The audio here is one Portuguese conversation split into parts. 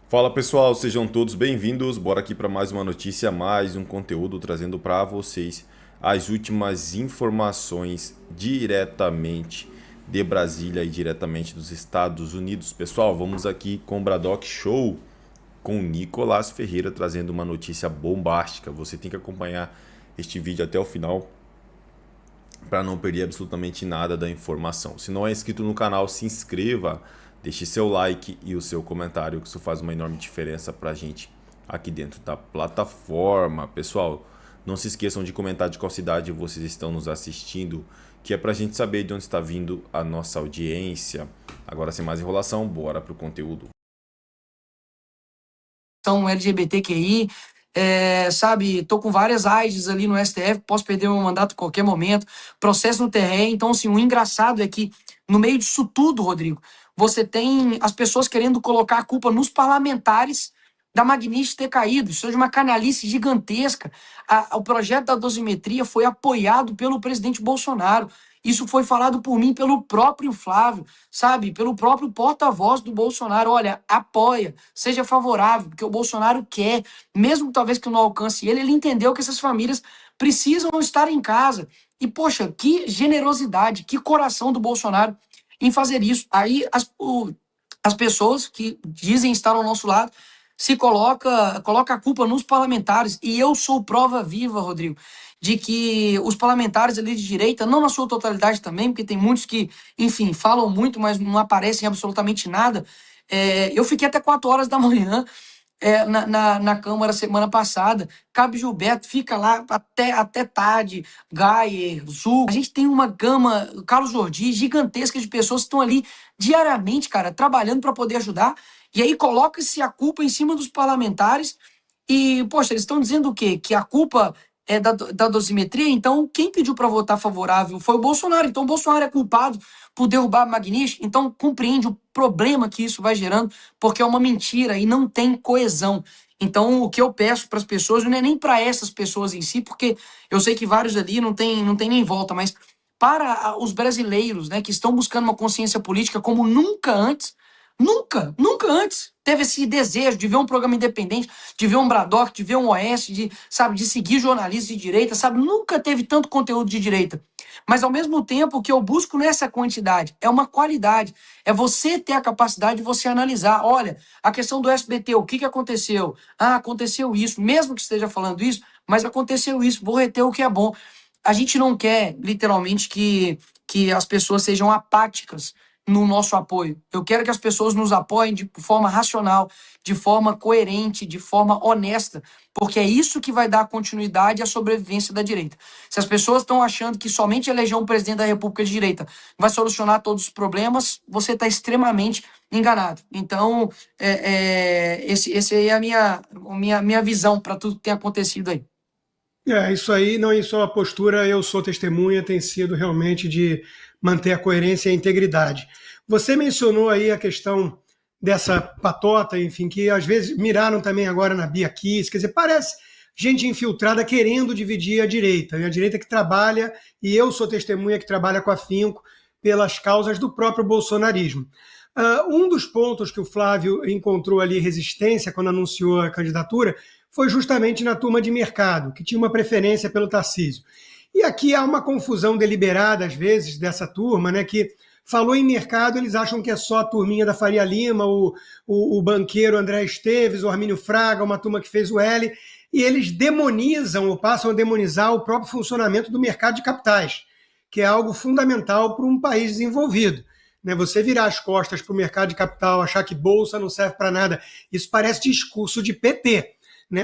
Fala pessoal, sejam todos bem-vindos. Bora aqui para mais uma notícia, mais um conteúdo trazendo para vocês as últimas informações diretamente de Brasília e diretamente dos Estados Unidos. Pessoal, vamos aqui com o Bradock Show com o Nicolás Ferreira trazendo uma notícia bombástica. Você tem que acompanhar este vídeo até o final para não perder absolutamente nada da informação. Se não é inscrito no canal, se inscreva, deixe seu like e o seu comentário, que isso faz uma enorme diferença para a gente aqui dentro da plataforma. Pessoal, não se esqueçam de comentar de qual cidade vocês estão nos assistindo, que é para a gente saber de onde está vindo a nossa audiência. Agora, sem mais enrolação, bora para o conteúdo. São LGBTQI, sabe, tô com várias AIDs ali no STF, posso perder meu mandato a qualquer momento, processo no terreno. Então, assim, o engraçado é que, no meio disso tudo, Rodrigo, você tem as pessoas querendo colocar a culpa nos parlamentares da Magnífica ter caído. Isso é de uma canalice gigantesca. O projeto da dosimetria foi apoiado pelo presidente Bolsonaro. Isso foi falado por mim, pelo próprio Flávio, sabe? Pelo próprio porta-voz do Bolsonaro. Olha, apoia, seja favorável, porque o Bolsonaro quer, mesmo talvez que não alcance ele entendeu que essas famílias precisam estar em casa. E, poxa, que generosidade, que coração do Bolsonaro em fazer isso. Aí as pessoas que dizem estar ao nosso lado coloca a culpa nos parlamentares. E eu sou prova viva, Rodrigo, de que os parlamentares ali de direita, não na sua totalidade também, porque tem muitos que, enfim, falam muito, mas não aparecem absolutamente nada. Eu fiquei até 4 horas da manhã na Câmara semana passada. Cabo Gilberto fica lá até tarde, Gayer, Zul. A gente tem uma gama, Carlos Jordi, gigantesca de pessoas que estão ali diariamente, cara, trabalhando para poder ajudar. E aí coloca-se a culpa em cima dos parlamentares. E, poxa, eles estão dizendo o quê? Que a culpa é da dosimetria. Então, quem pediu para votar favorável foi o Bolsonaro. Então, o Bolsonaro é culpado por derrubar a Magnífica. Então, compreende o problema que isso vai gerando, porque é uma mentira e não tem coesão. Então, o que eu peço para as pessoas, não é nem para essas pessoas em si, porque eu sei que vários ali não tem nem volta, mas para os brasileiros, né, que estão buscando uma consciência política como nunca antes. Nunca antes teve esse desejo de ver um programa independente, de ver um Bradock, de ver um OS, de seguir jornalistas de direita, sabe? Nunca teve tanto conteúdo de direita. Mas, ao mesmo tempo, o que eu busco nessa quantidade é uma qualidade. É você ter a capacidade de você analisar. Olha, a questão do SBT, o que aconteceu? Ah, aconteceu isso. Mesmo que esteja falando isso, mas aconteceu isso. Vou reter o que é bom. A gente não quer, literalmente, que as pessoas sejam apáticas no nosso apoio. Eu quero que as pessoas nos apoiem de forma racional, de forma coerente, de forma honesta, porque é isso que vai dar continuidade à sobrevivência da direita. Se as pessoas estão achando que somente eleger um presidente da República de direita vai solucionar todos os problemas, você está extremamente enganado. Então, esse aí é a minha visão para tudo que tem acontecido aí. Isso aí, não, isso é uma postura, eu sou testemunha, tem sido realmente de manter a coerência e a integridade. Você mencionou aí a questão dessa patota, enfim, que às vezes miraram também agora na Bia Kiss, quer dizer, parece gente infiltrada querendo dividir a direita, e a direita que trabalha, e eu sou testemunha que trabalha com afinco pelas causas do próprio bolsonarismo. Um dos pontos que o Flávio encontrou ali resistência quando anunciou a candidatura foi justamente na turma de mercado, que tinha uma preferência pelo Tarcísio. E aqui há uma confusão deliberada, às vezes, dessa turma, né, que falou em mercado, eles acham que é só a turminha da Faria Lima, o banqueiro André Esteves, o Armínio Fraga, uma turma que fez o L, e eles demonizam ou passam a demonizar o próprio funcionamento do mercado de capitais, que é algo fundamental para um país desenvolvido. Você virar as costas para o mercado de capital, achar que bolsa não serve para nada, isso parece discurso de PT.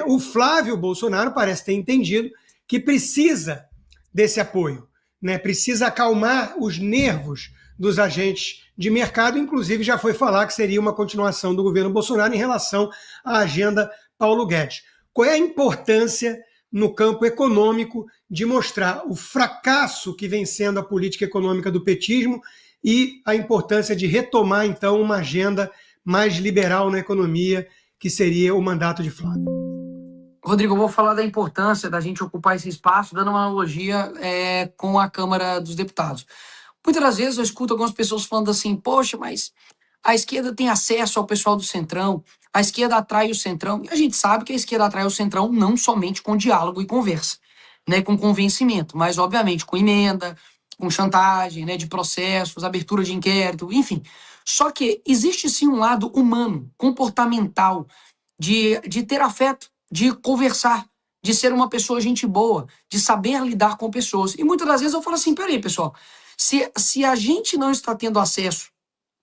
O Flávio Bolsonaro parece ter entendido que precisa desse apoio, precisa acalmar os nervos dos agentes de mercado, inclusive já foi falar que seria uma continuação do governo Bolsonaro em relação à agenda Paulo Guedes. Qual é a importância no campo econômico de mostrar o fracasso que vem sendo a política econômica do petismo e a importância de retomar, então, uma agenda mais liberal na economia, que seria o mandato de Flávio? Rodrigo, eu vou falar da importância da gente ocupar esse espaço, dando uma analogia com a Câmara dos Deputados. Muitas das vezes eu escuto algumas pessoas falando assim, poxa, mas a esquerda tem acesso ao pessoal do Centrão, a esquerda atrai o Centrão, e a gente sabe que a esquerda atrai o Centrão não somente com diálogo e conversa, né, com convencimento, mas obviamente com emenda, com chantagem, né, de processos, abertura de inquérito, enfim. Só que existe sim um lado humano, comportamental, de ter afeto, de conversar, de ser uma pessoa gente boa, de saber lidar com pessoas. E muitas das vezes eu falo assim, peraí, pessoal, se a gente não está tendo acesso,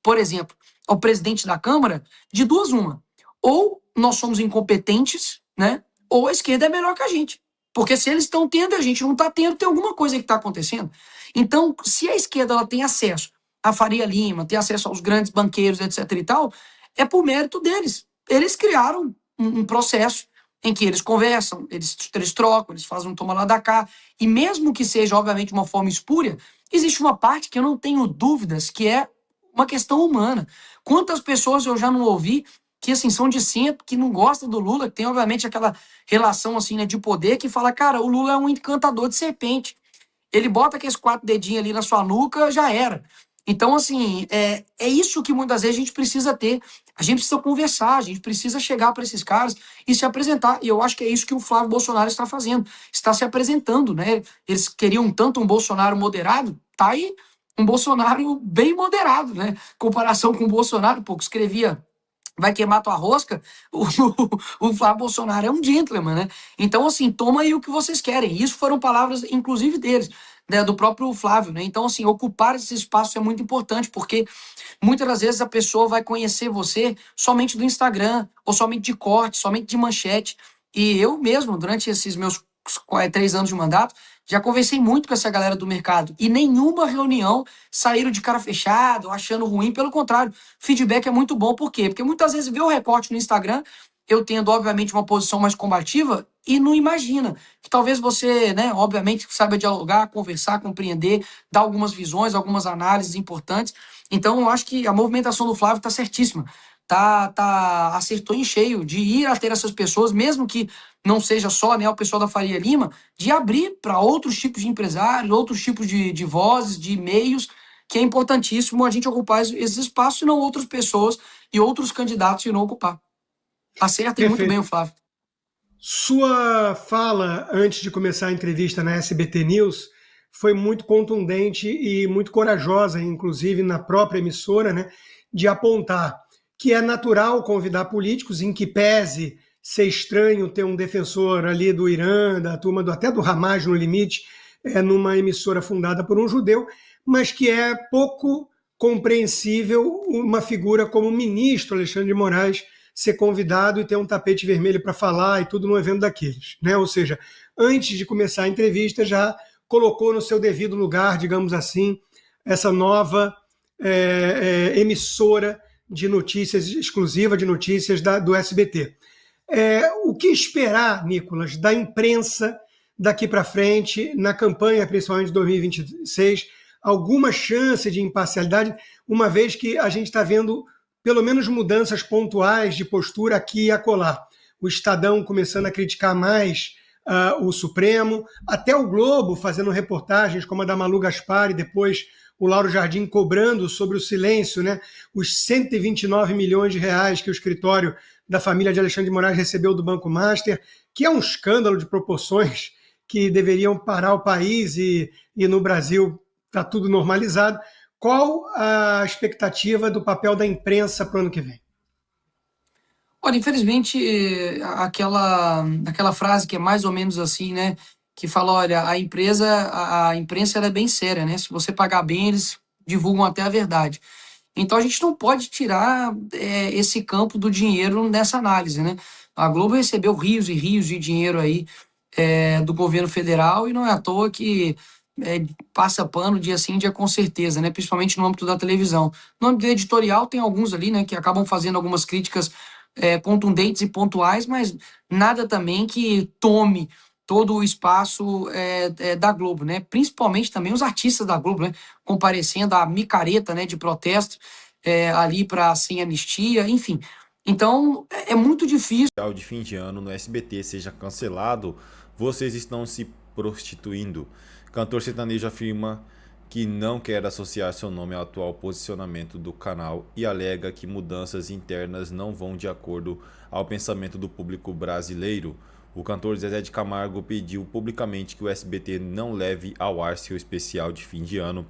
por exemplo, ao presidente da Câmara, de duas uma. Ou nós somos incompetentes, né? Ou a esquerda é melhor que a gente. Porque se eles estão tendo e a gente não está tendo, tem alguma coisa que está acontecendo. Então, se a esquerda ela tem acesso a Faria Lima, tem acesso aos grandes banqueiros, etc e tal, é por mérito deles. Eles criaram um processo em que eles conversam, eles trocam, eles fazem um toma lá da cá, e mesmo que seja, obviamente, uma forma espúria, existe uma parte que eu não tenho dúvidas, que é uma questão humana. Quantas pessoas eu já não ouvi que, assim, são de centro, que não gostam do Lula, que tem, obviamente, aquela relação, assim, né, de poder, que fala, cara, o Lula é um encantador de serpente. Ele bota aqueles 4 dedinhos ali na sua nuca, já era. Então, assim, é isso que muitas vezes a gente precisa ter. A gente precisa conversar, a gente precisa chegar para esses caras e se apresentar. E eu acho que é isso que o Flávio Bolsonaro está fazendo. Está se apresentando, né? Eles queriam tanto um Bolsonaro moderado, tá aí um Bolsonaro bem moderado, né? Comparação com o Bolsonaro, pô, que escrevia vai queimar tua rosca, o Flávio Bolsonaro é um gentleman, né? Então, assim, toma aí o que vocês querem. Isso foram palavras, inclusive, deles, né, do próprio Flávio, né? Então, assim, ocupar esse espaço é muito importante, porque muitas das vezes a pessoa vai conhecer você somente do Instagram, ou somente de corte, somente de manchete. E eu mesmo, durante esses meus 3 anos de mandato, já conversei muito com essa galera do mercado. E nenhuma reunião saíram de cara fechada, ou achando ruim. Pelo contrário, feedback é muito bom. Por quê? Porque muitas vezes vê o recorte no Instagram, eu tendo, obviamente, uma posição mais combativa, e não imagina que talvez você, né, obviamente, saiba dialogar, conversar, compreender, dar algumas visões, algumas análises importantes. Então, eu acho que a movimentação do Flávio está certíssima. Acertou em cheio de ir a ter essas pessoas, mesmo que não seja só, né, o pessoal da Faria Lima, de abrir para outros tipos de empresários, outros tipos de vozes, de meios, que é importantíssimo a gente ocupar esses espaços e não outras pessoas e outros candidatos irão ocupar. Acerta muito bem o Flávio. Sua fala antes de começar a entrevista na SBT News foi muito contundente e muito corajosa, inclusive na própria emissora, né, de apontar que é natural convidar políticos, em que pese ser estranho ter um defensor ali do Irã, da turma até do Hamas no limite, numa emissora fundada por um judeu, mas que é pouco compreensível uma figura como o ministro Alexandre de Moraes ser convidado e ter um tapete vermelho para falar e tudo num evento daqueles, né? Ou seja, antes de começar a entrevista já colocou no seu devido lugar, digamos assim, essa nova emissora de notícias, exclusiva de notícias do SBT. O que esperar, Nicolas, da imprensa daqui para frente, na campanha, principalmente de 2026, alguma chance de imparcialidade, uma vez que a gente está vendo pelo menos mudanças pontuais de postura aqui e acolá. O Estadão começando a criticar mais o Supremo, até o Globo fazendo reportagens como a da Malu Gaspar e depois o Lauro Jardim cobrando sobre o silêncio, né, os 129 milhões de reais que o escritório da família de Alexandre de Moraes recebeu do Banco Master, que é um escândalo de proporções que deveriam parar o país e no Brasil está tudo normalizado. Qual a expectativa do papel da imprensa para o ano que vem? Olha, infelizmente, aquela frase que é mais ou menos assim, né? Que fala, olha, a imprensa ela é bem séria, né? Se você pagar bem, eles divulgam até a verdade. Então a gente não pode tirar esse campo do dinheiro nessa análise, né? A Globo recebeu rios e rios de dinheiro aí do governo federal e não é à toa que passa pano dia sim, dia com certeza, né? Principalmente no âmbito da televisão. No âmbito editorial tem alguns ali, né, que acabam fazendo algumas críticas contundentes e pontuais, mas nada também que tome todo o espaço da Globo, né? Principalmente também os artistas da Globo, né? Comparecendo à micareta, né, de protesto ali para sem anistia, enfim. Então é muito difícil. O de fim de ano no SBT seja cancelado, vocês estão se prostituindo. Cantor sertanejo afirma que não quer associar seu nome ao atual posicionamento do canal e alega que mudanças internas não vão de acordo ao pensamento do público brasileiro. O cantor Zezé de Camargo pediu publicamente que o SBT não leve ao ar seu especial de fim de ano,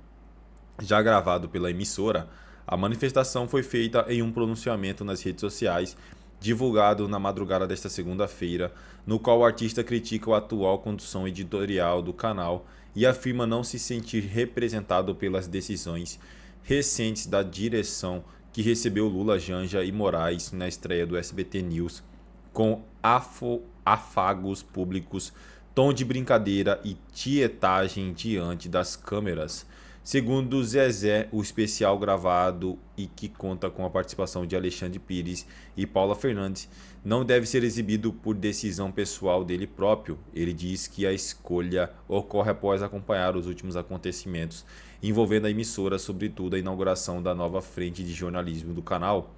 já gravado pela emissora. A manifestação foi feita em um pronunciamento nas redes sociais, divulgado na madrugada desta segunda-feira, no qual o artista critica a atual condução editorial do canal e afirma não se sentir representado pelas decisões recentes da direção que recebeu Lula, Janja e Moraes na estreia do SBT News, com afagos públicos, tom de brincadeira e tietagem diante das câmeras. Segundo Zezé, o especial gravado e que conta com a participação de Alexandre Pires e Paula Fernandes não deve ser exibido por decisão pessoal dele próprio. Ele diz que a escolha ocorre após acompanhar os últimos acontecimentos envolvendo a emissora, sobretudo a inauguração da nova frente de jornalismo do canal.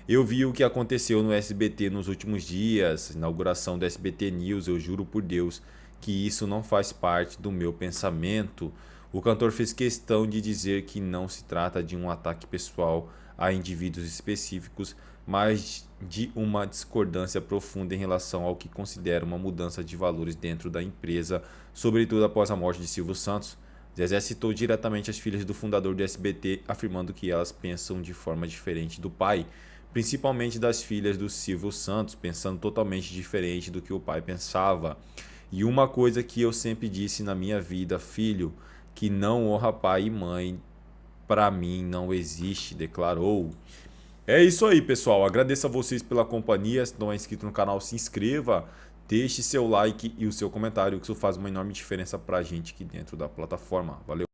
Eu vi o que aconteceu no SBT nos últimos dias, inauguração do SBT News, eu juro por Deus que isso não faz parte do meu pensamento. O cantor fez questão de dizer que não se trata de um ataque pessoal a indivíduos específicos, mas de uma discordância profunda em relação ao que considera uma mudança de valores dentro da empresa, sobretudo após a morte de Silvio Santos. Zezé citou diretamente as filhas do fundador do SBT, afirmando que elas pensam de forma diferente do pai, principalmente das filhas do Silvio Santos, pensando totalmente diferente do que o pai pensava. E uma coisa que eu sempre disse na minha vida: filho que não honra pai e mãe, para mim não existe, declarou. É isso aí, pessoal. Agradeço a vocês pela companhia. Se não é inscrito no canal, se inscreva, deixe seu like e o seu comentário, que isso faz uma enorme diferença pra gente aqui dentro da plataforma. Valeu!